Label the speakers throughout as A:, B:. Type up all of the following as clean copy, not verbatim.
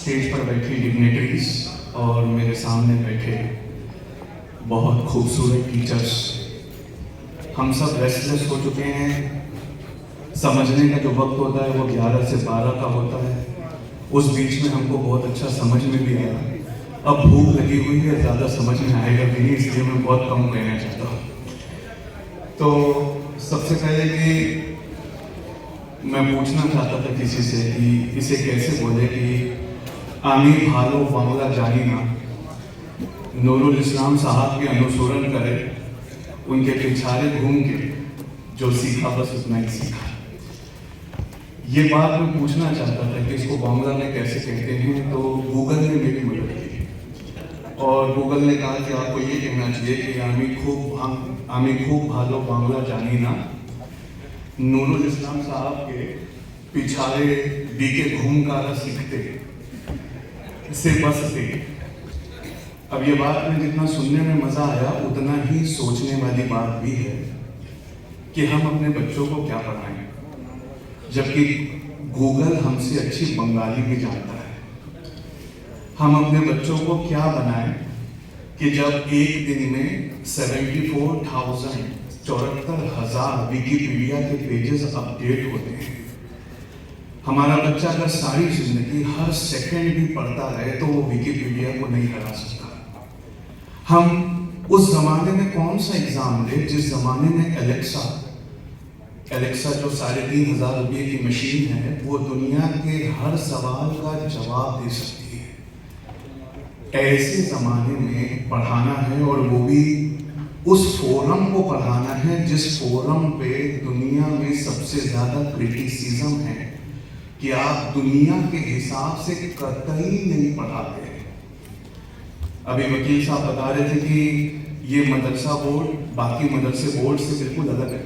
A: Stage पर बैठी dignitaries और मेरे सामने बैठे बहुत खूबसूरत टीचर्स, हम सब रेस्टलेस हो चुके हैं। समझने का जो वक्त होता है वो 11 से 12 का होता है। उस बीच में हमको बहुत अच्छा समझ में भी आया। अब भूख लगी हुई है, ज़्यादा समझ में आएगा भी नहीं, इसलिए मैं बहुत कम कहना चाहता हूँ। तो सबसे पहले कि मैं पूछना चाहता था किसी से कि इसे कैसे बोले कि आमी भालो बांग्ला जानी ना, नूरुल इस्लाम साहब के अनुसरण करे, उनके पिछाड़े घूम के जो सीखा बस उतना ही सीखा। ये बात मैं पूछना चाहता था कि इसको बांग्ला में कैसे कहते हैं, तो गूगल ने मेरी मदद की और गूगल ने कहा कि आपको ये कहना चाहिए कि आमी खूब भालो बांग्ला जानी ना, नूरुल इस्लाम साहब के पिछाड़े डीके घूमकारा सीखते से बस थे। अब ये बात में जितना सुनने में मजा आया उतना ही सोचने वाली बात भी है कि हम अपने बच्चों को क्या पढ़ाएं, जबकि गूगल हमसे अच्छी बंगाली भी जानता है। हम अपने बच्चों को क्या बनाएं कि जब एक दिन में 74,000 विकिपीडिया के पेजेस अपडेट होते हैं, हमारा बच्चा अगर सारी जिंदगी हर सेकंड भी पढ़ता रहे तो वो विकिपीडिया को नहीं हरा सकता। हम उस जमाने में कौन सा एग्जाम दे जिस जमाने में एलेक्सा जो 3,500 रुपये की मशीन है वो दुनिया के हर सवाल का जवाब दे सकती है। ऐसे जमाने में पढ़ाना है और वो भी उस फोरम को पढ़ाना है जिस फोरम पे दुनिया में सबसे ज्यादा क्रिटिसिज्म है कि आप दुनिया के हिसाब से कतई नहीं पढ़ाते। अभी वकील साहब बता रहे थे कि ये मदरसा बोर्ड बाकी मदरसे बोर्ड से बिल्कुल अलग है।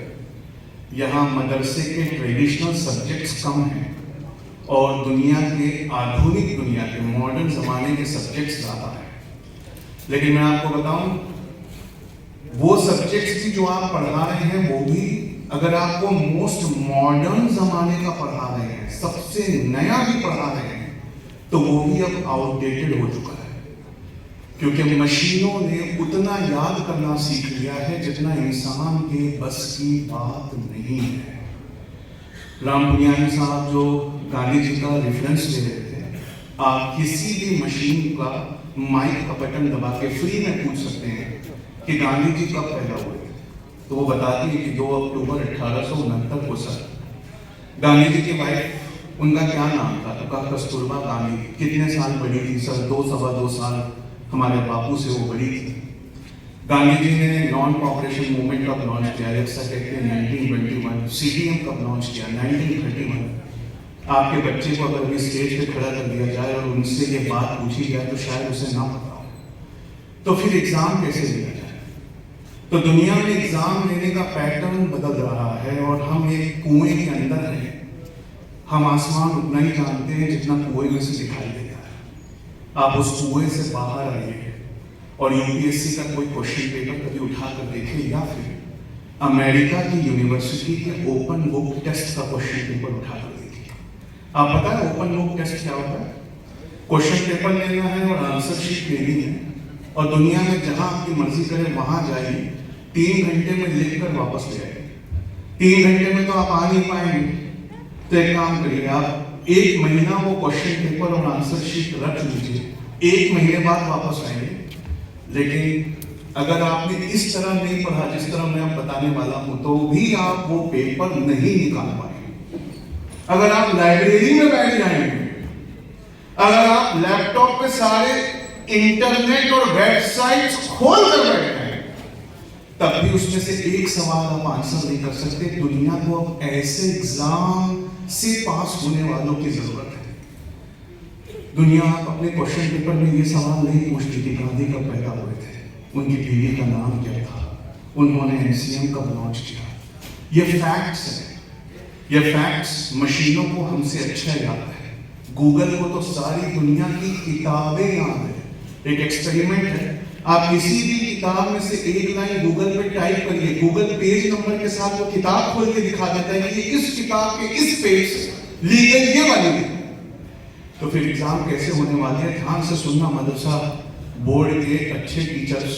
A: यहाँ मदरसे के ट्रेडिशनल सब्जेक्ट्स कम हैं और दुनिया के आधुनिक दुनिया के मॉडर्न जमाने के सब्जेक्ट्स ज़्यादा हैं। लेकिन मैं आपको बताऊं, वो सब्जेक्ट्स भी जो आप पढ़ा रहे हैं वो भी अगर आपको मोस्ट मॉडर्न जमाने का पढ़ा रहे हैं, सबसे नया भी पढ़ा रहे हैं, तो वो भी अब आउटडेटेड हो चुका है, क्योंकि मशीनों ने उतना याद करना सीख लिया है जितना इंसान के बस की बात नहीं है। राम पुनियानी साहब जो गांधी जी का रेफरेंस ले रहे थे, आप किसी भी मशीन का माइक का बटन दबा के फ्री में पूछ सकते हैं कि गांधी जी कब पैदा हुए, तो वो बताती है कि 2 अक्टूबर 1869 को सर। गांधी जी की वाइफ, उनका क्या नाम था, तो कहा कस्तूरबा गांधी। कितने साल बड़ी थी सर? 2-2.25 साल हमारे बापू से वो बड़ी थी। गांधी जी ने नॉन कॉपरेशन मूवमेंट कब लॉन्च किया, ऐसा कहते हैं 1921। सीडीएम कब लॉन्च किया, 1931। आपके बच्चे को अगर भी स्टेज पे खड़ा कर दिया जाए और उनसे ये बात पूछी जाए तो शायद उसे ना पता हो, तो फिर एग्जाम कैसे लिया जाए? तो दुनिया में एग्जाम लेने का पैटर्न बदल रहा है और हम एक कुएं के अंदर हैं। हम आसमान उतना ही जानते हैं जितना कुएं में से दिखाई देता है। आप उस कुएं से बाहर आइए और यूपीएससी का कोई क्वेश्चन पेपर कभी उठा कर देखें, या फिर अमेरिका की यूनिवर्सिटी के ओपन बुक टेस्ट का क्वेश्चन पेपर उठा कर देखिए। आप पता है ओपन बुक टेस्ट क्या होता है? क्वेश्चन पेपर लेना है और आंसर शीट लेनी है और दुनिया में जहां आपकी मर्जी करे वहां जाइए, 3 घंटे में लिखकर वापस ले आइए। 3 घंटे में तो आप आ नहीं पाएंगे, तो एक काम करिए, आप 1 महीना वो क्वेश्चन पेपर और आंसर शीट रख लीजिए, 1 महीने बाद वापस आएंगे। लेकिन अगर आपने इस तरह नहीं पढ़ा जिस तरह मैं अब बताने वाला हूं, तो भी आप वो पेपर नहीं निकाल पाएंगे। अगर आप लाइब्रेरी में बैठ जाएंगे, अगर आप लैपटॉप पे सारे इंटरनेट और वेबसाइट्स खोल कर बैठ जाएंगे, तब भी उसमें से एक सवाल आप आंसर नहीं कर सकते। दुनिया को अब ऐसे एग्जाम से पास होने वालों की जरूरत है। दुनिया अपने क्वेश्चन पेपर में ये सवाल नहीं पूछती कि गांधी कब पैदा हुए थे, उनकी बीवी का नाम क्या था, उन्होंने एनसीएम कब लॉन्च किया। ये फैक्ट्स है, ये फैक्ट्स मशीनों को हमसे अच्छा याद है। गूगल को तो सारी दुनिया की किताबें याद है। एक एक्सपेरिमेंट है, आप किसी भी किताब में से एक लाइन गूगल पे टाइप करिए, गूगल पेज नंबर के साथ वो किताब खोल के दिखा देता है कि इस किताब के इस पेज से ली गई ये वाली। तो फिर एग्जाम कैसे होने वाले हैं? ध्यान से सुनना मदरसा बोर्ड के अच्छे टीचर्स।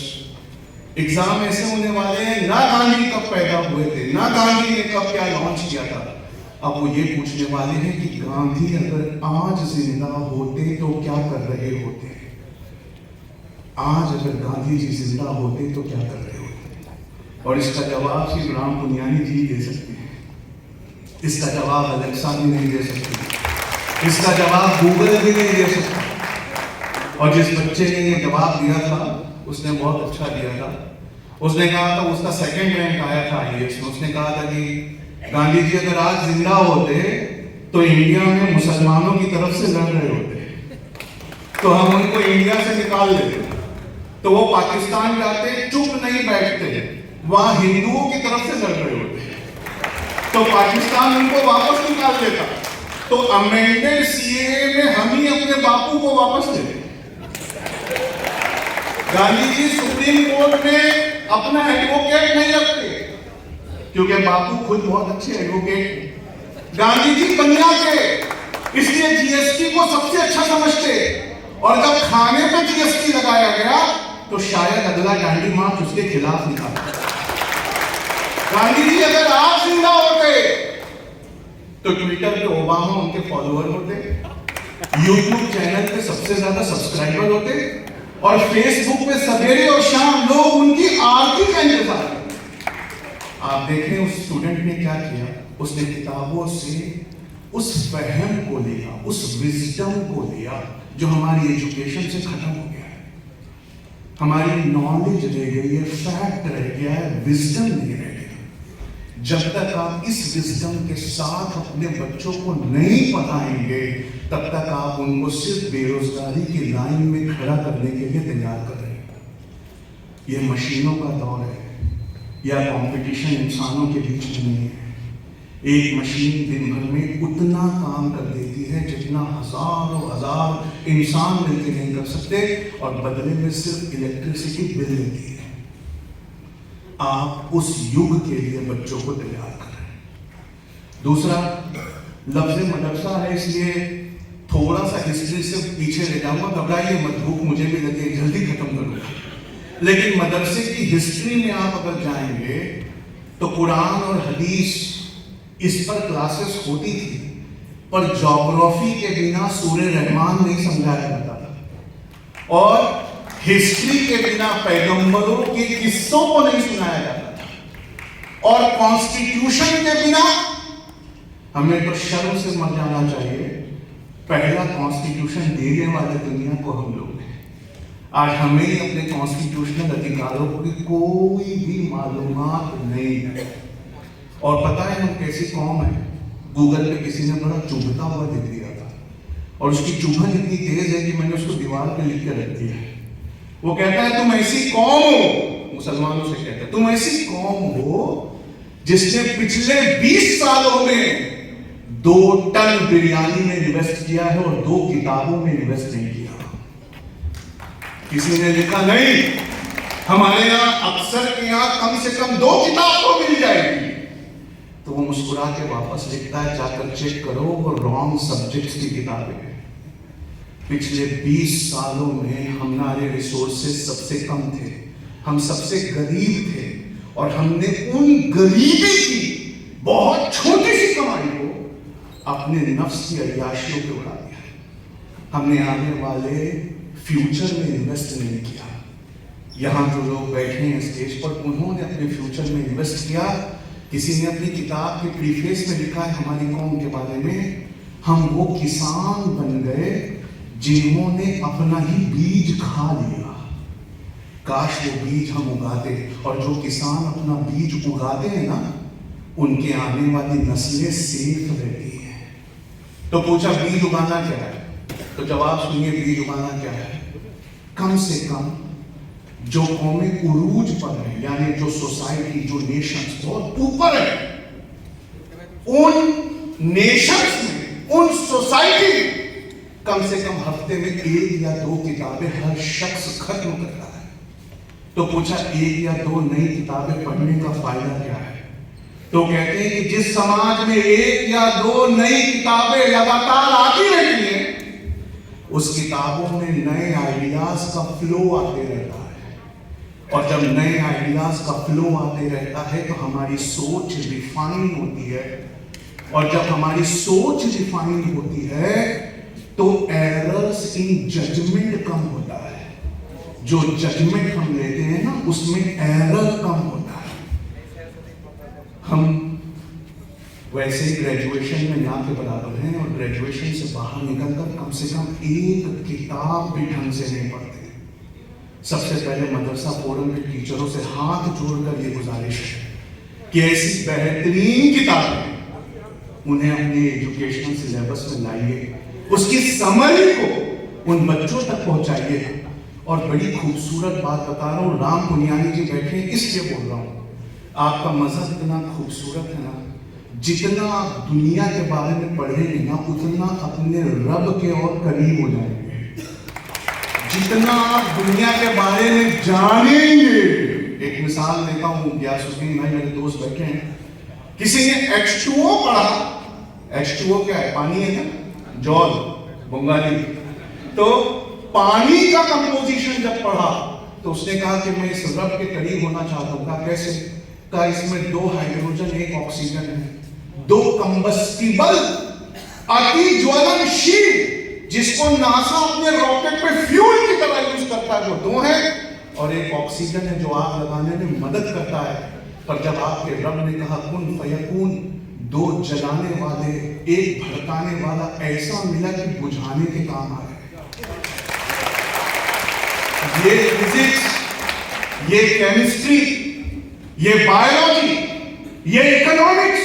A: एग्जाम ऐसे होने वाले हैं, ना गांधी कब पैदा हुए थे, ना गांधी ने कब क्या लॉन्च किया था। अब वो ये पूछने वाले हैं कि गांधी अगर आज जिंदा होते तो क्या कर रहे होते? आज अगर गांधी जी जिंदा होते तो क्या कर रहे होते? और इसका जवाब श्री राम पुनियानी जी दे सकते हैं, इसका जवाब अलेक्सा भी नहीं दे सकती, इसका जवाब गूगल भी नहीं दे सकता। और जिस बच्चे ने ये जवाब दिया था उसने बहुत अच्छा दिया था। उसने कहा था, उसका सेकंड रैंक आया था आईएएस में। उसने कहा था कि गांधी जी अगर आज जिंदा होते तो इंडिया में मुसलमानों की तरफ से लड़ रहे होते, तो हम उनको इंडिया से निकाल लेते। तो वो पाकिस्तान जाते, चुप नहीं बैठते, वहां हिंदुओं की तरफ से लड़ रहे होते, तो पाकिस्तान उनको वापस निकाल लेता। तो अमेंडेड सीएए में हम ही अपने बापू को वापस लेते। गांधी जी सुप्रीम कोर्ट में अपना एडवोकेट नहीं रखते, क्योंकि बापू खुद बहुत अच्छे एडवोकेट। गांधी जी बनिया थे, इसलिए जीएसटी को सबसे अच्छा समझते। और जब खाने पे जीएसटी लगाया गया तो शायद अगला दांडी मार्च उसके खिलाफ निकाला। गांधी जी अगर आज जिंदा होते तो ट्विटर पे ओबामा उनके फॉलोअर होते, यूट्यूब चैनल पे सबसे ज्यादा सब्सक्राइबर होते, और फेसबुक पे सवेरे और शाम लोग उनकी आरती का इंतजार करते। आप देखें उस स्टूडेंट ने क्या किया, उसने किताबों से उस फहम को लिया, उस विजडम को लिया जो हमारी एजुकेशन से खत्म हो गया है। हमारी नॉलेज रह गई है, फैक्ट रह गया है, विजडम नहीं रह गया। जब तक आप इस विजडम के साथ अपने बच्चों को नहीं पढ़ाएंगे तब तक आप उनको सिर्फ बेरोजगारी की लाइन में खड़ा करने के लिए तैयार कर रहे हैं। यह मशीनों का दौर है, या कंपटीशन इंसानों के बीच में नहीं है। एक मशीन दिन भर में उतना काम कर देती है जितना हजार इंसान मिलकर नहीं कर सकते, और बदले में सिर्फ इलेक्ट्रिसिटी बिल देती है। आप उस युग के लिए बच्चों को तैयार कर रहे हैं। दूसरा, लफ्ज मदरसा है, इसलिए थोड़ा सा हिस्ट्री से पीछे ले जाऊंगा, घबराइए मत, भूख मुझे भी लगे, जल्दी खत्म करूंगा। लेकिन मदरसे की हिस्ट्री में आप अगर जाएंगे तो कुरान और हदीस इस पर क्लासेस होती थी, पर ज्योग्राफी के बिना सूरह रहमान नहीं समझाया जाता था, और हिस्ट्री के बिना पैगंबरों के किस्सों को नहीं सुनाया जाता था, और कॉन्स्टिट्यूशन के बिना हमें तो शर्म से मर जाना चाहिए। पहला कॉन्स्टिट्यूशन देने वाले दुनिया को हम लोग हैं। आज हमें अपने कॉन्स्टिट्यूशनल अधिकारों की कोई भी मालूमात नहीं है। और पता है हम कैसी कौम है? गूगल पे किसी ने बड़ा चुभता हुआ दिख दिया था, और उसकी चुभन इतनी तेज है कि मैंने उसको दीवार पे लिख के रख दिया है। वो कहता है तुम ऐसी कौम हो, मुसलमानों से कहता है तुम ऐसी कौम हो जिसने पिछले 20 सालों में 2 टन बिरयानी में इन्वेस्ट किया है और 2 किताबों में इन्वेस्ट नहीं किया। किसी ने लिखा नहीं, हमारे यहां अक्सर के यहां कम से कम 2 किताब तो मिल जाएगी। तो वो मुस्कुरा के वापस लिखता है, जाकर चेक करो वो रॉन्ग सब्जेक्ट्स की किताबें हैं। पिछले 20 सालों में हमारे रिसोर्सेज सबसे कम थे, हम सबसे गरीब थे, और हमने उन गरीबी की बहुत छोटी सी कमाई को अपने नफ्स की अय्याशियों पे उड़ा दिया। हमने आने वाले फ्यूचर में इन्वेस्ट नहीं किया। यहाँ जो लोग बैठे हैं स्टेज पर, उन्होंने अपने फ्यूचर में इन्वेस्ट किया। किसी ने अपनी किताब के प्रीफेस में लिखा है हमारी कौम के बारे में, हम वो किसान बन गए जिन्होंने अपना ही बीज खा लिया। काश वो बीज हम उगाते, और जो किसान अपना बीज उगाते हैं ना, उनके आने वाली नस्लें सेफ रहती हैं। तो पूछा बीज उगाना क्या है? तो जवाब सुनिए, बीज उगाना क्या है? कम से कम जो कौमें उरूज पर है, यानी जो सोसाइटी, जो नेशंस बहुत ऊपर है, उन नेशंस में, उन सोसाइटी कम से कम हफ्ते में 1 या 2 किताबें हर शख्स खत्म कर रहा है। तो पूछा 1 या 2 नई किताबें पढ़ने का फायदा क्या है? तो कहते हैं कि जिस समाज में 1 या 2 नई किताबें लगातार आती रहती हैं, उस किताबों में नए आइडियाज का फ्लो आते रहता है, और जब नए आइडियाज का फ्लो आते रहता है तो हमारी सोच रिफाइन होती है, और जब हमारी सोच रिफाइन होती है तो एरर्स इन जजमेंट कम होता है। जो जजमेंट हम लेते हैं ना, उसमें एरर कम होता है। हम वैसे ही ग्रेजुएशन में ना के बराबर हैं, और ग्रेजुएशन से बाहर निकलकर कम से कम एक किताब भी ढंग से नहीं पढ़ते। सबसे पहले मदरसा फोरम के टीचरों से हाथ जोड़कर ये गुजारिश है कि ऐसी बेहतरीन किताबें उन्हें अपने एजुकेशनल सिलेबस में लाइए, उसकी समरी को उन बच्चों तक पहुंचाइए। और बड़ी खूबसूरत बात बता रहा हूँ, राम पुनियानी जी बैठे इसलिए बोल रहा हूँ, आपका मजहब इतना खूबसूरत है ना, जितना आप दुनिया के बारे में पढ़ेंगे ना, उतना अपने रब के और करीब हो जाएंगे। जितना आप दुनिया के बारे में जानेंगे, एक मिसाल देता हूँ, ग्यासुद्दीन भाई मेरे दोस्त बैठे हैं, किसी ने H2O पढ़ा। H2O क्या है? पानी है ना, जॉल बंगाली। तो पानी का कंपोजिशन जब पढ़ा तो उसने कहा कि मैं इस रब के करीब होना चाहता हूँ। कहा कैसे? कहा इसमें 2 हाइड्रोजन 1 ऑक्सीजन है, 2 कंबस्टिबल अति ज्वलनशील जिसको नासा अपने रॉकेट पे फ्यूल की तरह यूज करता है, वो 2 है, और 1 ऑक्सीजन है जो आग लगाने में मदद करता है। पर जब आपके रब ने कहा कुन फयकून, 2 जलाने वाले 1 भड़काने वाला ऐसा मिला कि बुझाने के काम आ गए। ये फिजिक्स, ये केमिस्ट्री, ये बायोलॉजी, ये इकोनॉमिक्स,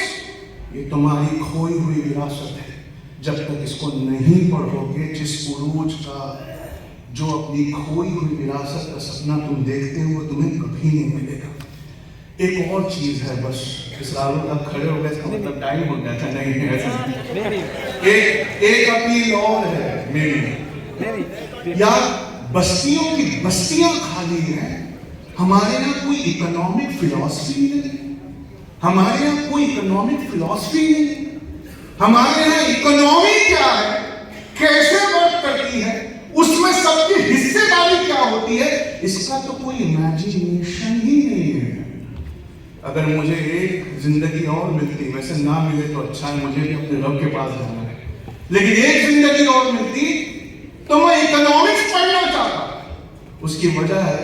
A: ये तुम्हारी खोई हुई विरासत है। जब तक इसको नहीं पढ़ोगे, जिस उरूज का, जो अपनी खोई हुई विरासत का सपना तुम देखते हो, वो तुम्हें कभी नहीं मिलेगा। एक और चीज है, बस इसरार तक खड़े हो गए, इसका मतलब टाइम हो गया था। नहीं है ऐसा। एक अपील और है मेरी, यार बस्तियों की बस्तियां खाली हैं, हमारे यहाँ कोई इकोनॉमिक फिलॉसफी नहीं, हमारे यहाँ कोई इकोनॉमिक फिलॉसफी नहीं। हमारे यहाँ इकोनॉमी क्या है, कैसे वर्क करती है, उसमें सबकी हिस्सेदारी क्या होती है, इसका तो कोई इमेजिनेशन ही नहीं है। अगर मुझे एक जिंदगी और मिलती, वैसे ना मिले तो अच्छा है, मुझे भी अपने रब के पास जाना है, लेकिन एक जिंदगी और मिलती तो मैं इकोनॉमिक्स पढ़ना चाहता। उसकी वजह है,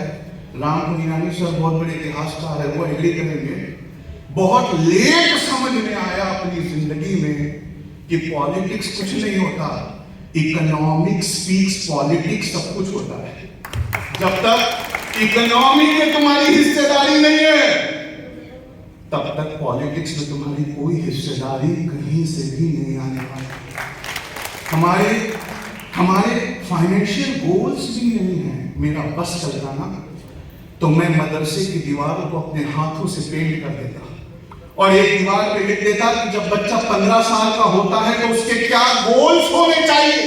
A: राम पुनियानी सर बहुत बड़े इतिहासकार है, वो एग्री करेंगे, बहुत लेट समझ में आया अपनी जिंदगी में कि पॉलिटिक्स कुछ नहीं होता, इकोनॉमिक्स स्पीक्स पॉलिटिक्स सब कुछ होता है। जब तक इकोनॉमी में तुम्हारी हिस्सेदारी नहीं है, तब तक पॉलिटिक्स में तुम्हारी कोई हिस्सेदारी कहीं से भी नहीं आने वाली। हमारे फाइनेंशियल गोल्स भी नहीं है। मेरा बस चलता ना तो मैं मदरसे की दीवारों को अपने हाथों से पेंट कर देता और एक दीवार पे लिख देता कि जब बच्चा 15 साल का होता है तो उसके क्या गोल्स होने चाहिए,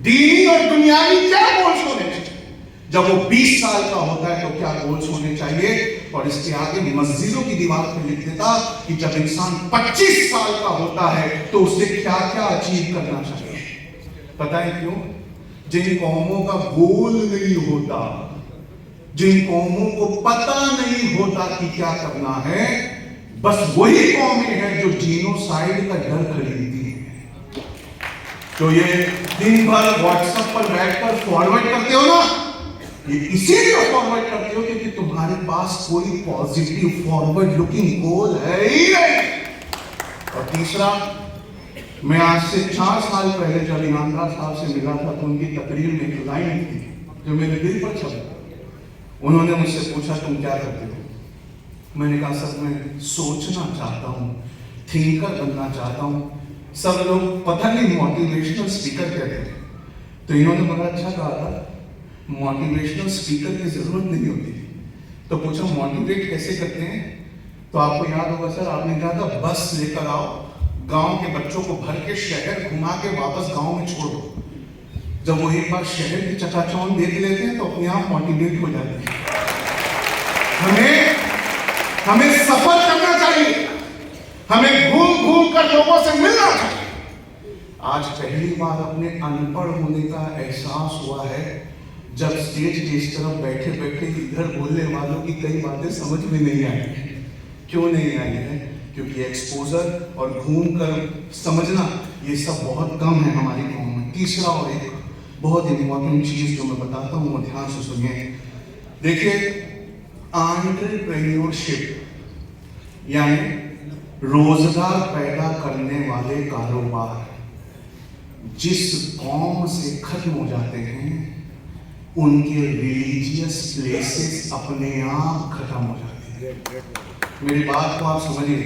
A: दीनी और दुनियावी क्या गोल्स होने चाहिए। जब वो 20 साल का होता है तो क्या गोल्स होने चाहिए, और इसके आगे मस्जिदों की दीवार पे लिख देता कि जब इंसान 25 साल का होता है तो उसे क्या क्या अचीव करना चाहिए। पता है क्यों? जिन कौमों का गोल नहीं होता, जिन कौमों को पता नहीं होता कि क्या करना है, बस वही कौमें हैं जो जीनोसाइड का डर खरीदती हैं। तो ये दिन भर व्हाट्सएप पर बैठकर फॉरवर्ड करते हो ना, ये इसीलिए फॉरवर्ड करते हो क्योंकि तुम्हारे पास कोई पॉजिटिव फॉरवर्ड लुकिंग गोल है ही नहीं। और तीसरा, मैं आज से 4 साल पहले जब ईमानदार साहब से मिला था तो उनकी तकरीर में एक लाइन थी जो मेरे दिल पर छप गई। उन्होंने मुझसे पूछा तुम क्या करते हो? मैंने कहा सर मैं सोचना चाहता हूँ, थिंकर बनना चाहता हूँ। सब लोग पता नहीं मोटिवेशनल स्पीकर कहते थे, तो इन्होंने बड़ा अच्छा कहा था, मोटिवेशनल स्पीकर की जरूरत नहीं होती। तो पूछा मोटिवेट कैसे करते हैं? तो आपको याद होगा सर, आपने कहा था बस लेकर आओ, गांव के बच्चों को भर के शहर घुमा के वापस गांव में छोड़ दो। जब वो एक बार शहर की चकाचौंध देख लेते हैं तो अपने आप मोटिवेट हो जाते हैं। हमें सफर करना चाहिए, हमें घूम घूम कर लोगों से मिलना चाहिए। आज पहली बार अपने अनपढ़ होने का एहसास हुआ है जब स्टेज के इस तरफ बैठे बैठे इधर बोलने वालों की कई बातें समझ में नहीं आई है। क्यों नहीं आई है? क्योंकि एक्सपोजर और घूम कर समझना ये सब बहुत कम है हमारी कौम में। तीसरा और एक बहुत इंपॉर्टेंट चीज जो मैं बताता हूँ वो ध्यान से सुनिए। देखिए, एंटरप्रेन्योरशिप यानी रोजगार पैदा करने वाले कारोबार जिस कौम से खत्म हो जाते हैं उनके रिलीजियस प्लेसेस अपने आप खत्म हो जाते हैं। मेरी बात को आप समझिए।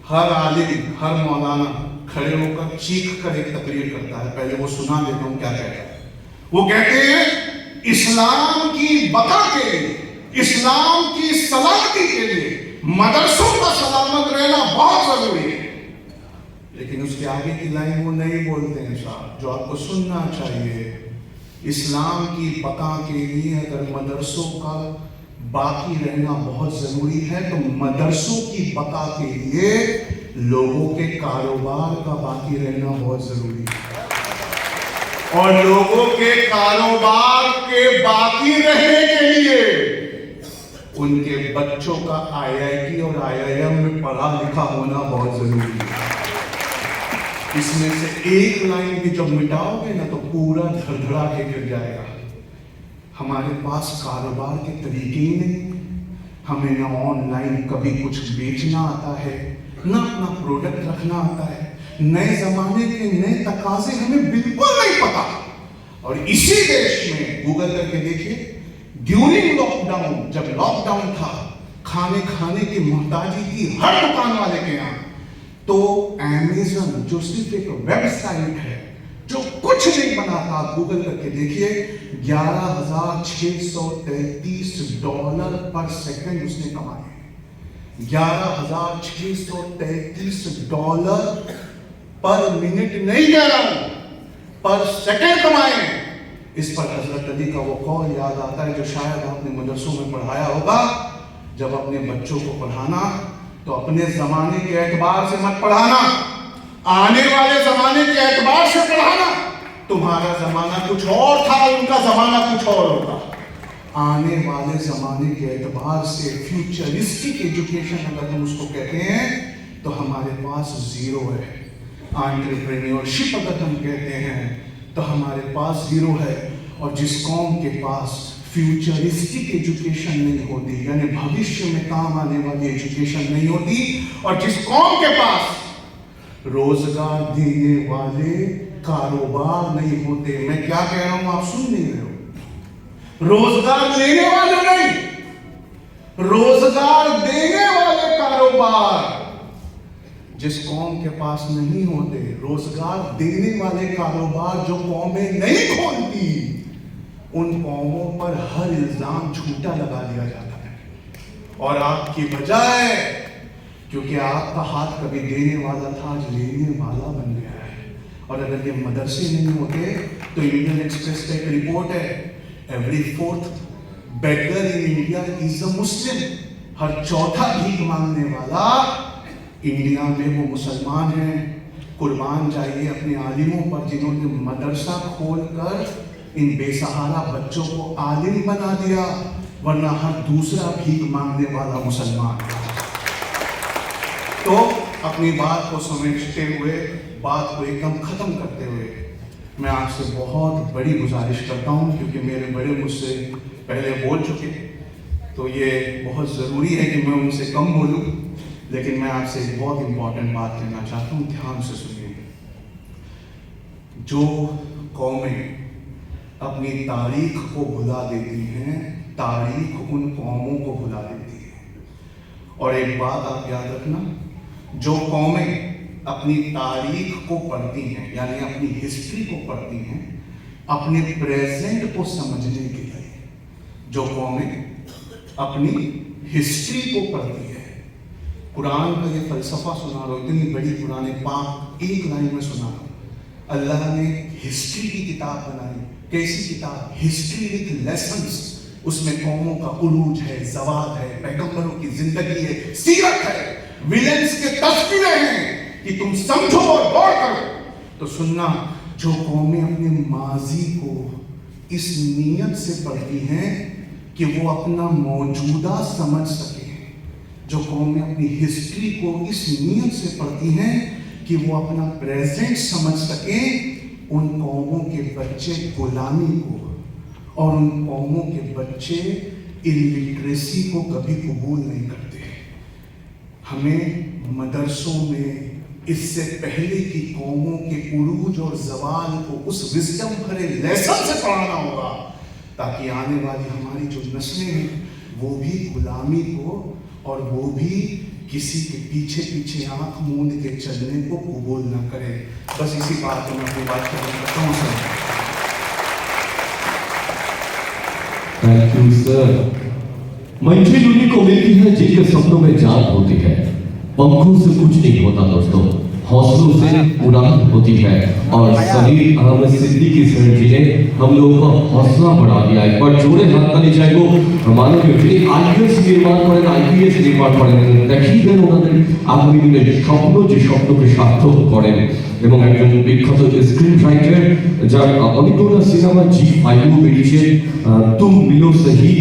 A: हर आलिम, हर मौलाना खड़े होकर चीख कर एक तकरीर करता है। पहले वो सुना देता हूं क्या कहता है। वो कहते हैं इस्लाम की बका के लिए, इस्लाम की सलामती के लिए मदरसों का सलामत रहना बहुत जरूरी है। लेकिन उसके आगे की लाइन वो नहीं बोलते हैं साहब, जो आपको सुनना चाहिए। इस्लाम की बका के लिए अगर मदरसों का बाकी रहना बहुत जरूरी है तो मदरसों की बका के लिए लोगों के कारोबार का बाकी रहना बहुत जरूरी है। और लोगों के कारोबार के बाकी रहने के लिए उनके बच्चों का IIT और IIM में पढ़ा लिखा होना बहुत जरूरी है। इसमें से एक लाइन भी जब मिटाओगे ना तो पूरा धड़धड़ा के गिर जाएगा। हमारे पास कारोबार के तरीके ही नहीं। हमें ना ऑनलाइन कभी कुछ बेचना आता है, ना अपना प्रोडक्ट रखना आता है। नए जमाने के नए तकाजे हमें बिल्कुल नहीं पता। और इसी देश में गूगल करके देखिए, ड्यूरिंग लॉकडाउन, जब लॉकडाउन था, खाने की मोहताजी थी हर दुकान वाले के यहाँ, तो अमेज़न जो सिर्फ एक वेबसाइट है जो कुछ नहीं बनाता, गूगल करके देखिए, $11,633 पर सेकंड उसने कमाए। $11,633 पर मिनट नहीं कह रहा हूं, पर सेकंड कमाए। इस पर हजरत अली का वो कौल याद आता है जो शायद आपने मदरसों में पढ़ाया होगा, जब अपने बच्चों को पढ़ाना तो अपने जमाने के एतबार से मत पढ़ाना, आने वाले जमाने के एतबार से पढ़ाना। तुम्हारा जमाना कुछ और था, उनका जमाना कुछ और होगा। आने वाले जमाने के एतबार से फ्यूचरिस्टिक एजुकेशन अगर हम उसको कहते हैं तो हमारे पास जीरो है। एंटरप्रेन्योरशिप अगर हम कहते हैं तो हमारे पास जीरो है। और जिस कौम के पास फ्यूचरिस्टिक एजुकेशन नहीं होती, यानी भविष्य में काम आने वाली एजुकेशन नहीं होती, और जिस कौम के पास रोजगार देने वाले कारोबार नहीं होते, मैं क्या कह रहा हूं आप सुन नहीं रहे हो, रोजगार लेने वाले नहीं, रोजगार देने वाले कारोबार जिस कौम के पास नहीं होते, रोजगार देने वाले कारोबार जो कौमें नहीं खोलती, उन कौमों पर हर इल्जाम झूठा लगा दिया जाता है। और आपकी बजाय, क्योंकि आपका हाथ कभी देने वाला था आज लेने वाला बन गया है। और अगर ये मदरसे नहीं होते तो इंडियन एक्सप्रेस का एक रिपोर्ट है, every fourth beggar in India is a Muslim. हर चौथा भीख मांगने वाला इंडिया में वो मुसलमान है। कुर्बान जाइए अपने आलिमों पर जिन्होंने मदरसा खोलकर इन बेसहारा बच्चों को आलिम बना दिया, वरना हर दूसरा भीख मांगने वाला मुसलमान। तो अपनी बात को समेटते हुए, बात को एकदम खत्म करते हुए, मैं आपसे बहुत बड़ी गुजारिश करता हूं, क्योंकि मेरे बड़े मुझसे पहले बोल चुके, तो ये बहुत ज़रूरी है कि मैं उनसे कम बोलूं। लेकिन मैं आपसे एक बहुत इंपॉर्टेंट बात कहना चाहता हूं, ध्यान से सुनिए। जो कौमें अपनी तारीख को भुला देती हैं, तारीख उन कौमों को भुला देती है। और एक बात आप याद रखना, जो कौमें अपनी तारीख को पढ़ती हैं, यानी अपनी हिस्ट्री को पढ़ती हैं अपने प्रेजेंट को समझने के लिए, जो कौमें अपनी हिस्ट्री को पढ़ती है। कुरान का ये फलसफा सुना रहा हूं, इतनी बड़ी कुरान पाक एक लाइन में सुना रहा हूं। अल्लाह ने हिस्ट्री की किताब बनाई। कैसी किताब? History with lessons. उसमें कौमों का उरूज है, ज़वाद है, पैगंबरों की जिंदगी है, सीरत है, विलेंस के तस्वीरें हैं कि तुम समझो और गौर करो। तो सुनना, जो कौमें अपने माजी को इस नीयत से पढ़ती हैं कि वो अपना मौजूदा समझ सके, जो कौमें अपनी हिस्ट्री को इस नीयत से पढ़ती हैं कि वो अपना प्रेजेंट समझ सके, उन कौमों के बच्चे गुलामी को और उन कौमों के बच्चे इलिटरेसी को कभी कबूल नहीं करते। हमें मदरसों में इससे पहले की कौमों के उरूज और जवाल को उस विजडम भरे लेसन से पढ़ाना होगा, ताकि आने वाली हमारी जो नस्लें हैं वो भी गुलामी को और वो भी किसी के पीछे पीछे आंख मूंद के चलने को कबूल न करे। बस इसी बात को मैं अपनी बात करता हूँ सर।
B: Thank you sir. मंजिल उन्हीं को मिलती है जिनके सपनों में जान होती है। पंखों से कुछ नहीं होता दोस्तों, हौसलों से उड़ान होती है। और सलील अहमद सिद्दीकी सर जी ने हम लोगों का हौसला बढ़ा दिया। एक बार जोड़े हाथ ताली चाहेगो हमारे व्यक्ति आईपीएस निर्माण করেন, আইপিএস নির্মাণ করেন, দেখিয়ে ওনাদের আগামী দিনের স্বপ্ন, যে স্বপ্নকে সার্থক করেন। এবং একজন বিখ্যাত স্ক্রিন রাইটার যার অনেকগুলো সিনেমা জি5 বেরিয়েছে, তুম মিলো তো সহি।